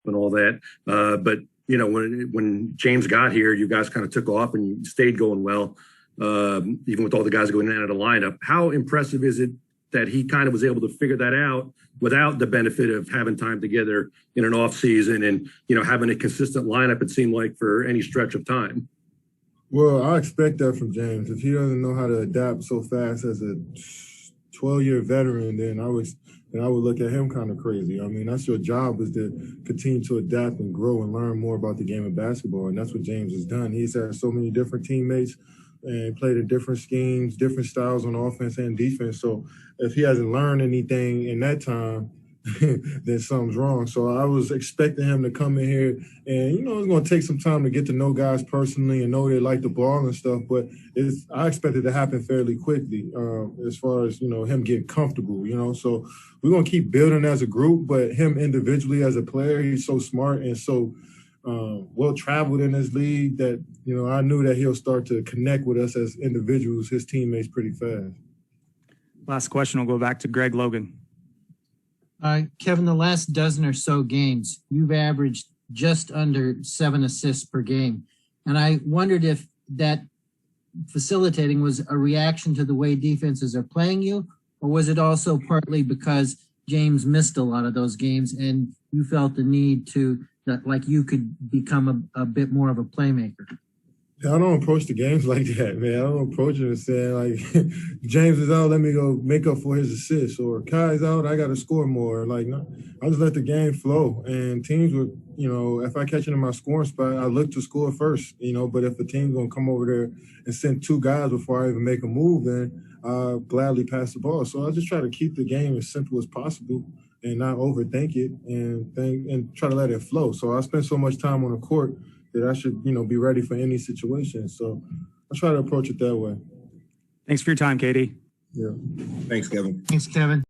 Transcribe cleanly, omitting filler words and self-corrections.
and all that. But when James got here, you guys kind of took off and you stayed going well, even with all the guys going in and out of the lineup. How impressive is it that he kind of was able to figure that out without the benefit of having time together in an off season and, having a consistent lineup, it seemed like, for any stretch of time? Well, I expect that from James. If he doesn't know how to adapt so fast as a 12-year veteran, then I would look at him kind of crazy. I mean, that's your job, is to continue to adapt and grow and learn more about the game of basketball. And that's what James has done. He's had so many different teammates and played in different schemes, different styles on offense and defense. So if he hasn't learned anything in that time, then something's wrong. So I was expecting him to come in here and, it's going to take some time to get to know guys personally and know they like the ball and stuff. But I expect it to happen fairly quickly as far as, him getting comfortable, So we're going to keep building as a group, but him individually as a player, he's so smart and so well-traveled in this league that, I knew that he'll start to connect with us as individuals, his teammates, pretty fast. Last question will go back to Greg Logan. Kevin, the last dozen or so games, you've averaged just under 7 assists per game. And I wondered if that facilitating was a reaction to the way defenses are playing you, or was it also partly because James missed a lot of those games and you felt the need to, that you could become a bit more of a playmaker? I don't approach the games like that, man. I don't approach it and saying, James is out, let me go make up for his assists. Or Kai's out, I got to score more. No, I just let the game flow. And teams would, if I catch it in my scoring spot, I look to score first, But if a team's going to come over there and send 2 guys before I even make a move, then I'll gladly pass the ball. So I just try to keep the game as simple as possible and not overthink it and try to let it flow. So I spend so much time on the court that I should, be ready for any situation. So I try to approach it that way. Thanks for your time, Katie. Yeah. Thanks, Kevin. Thanks, Kevin.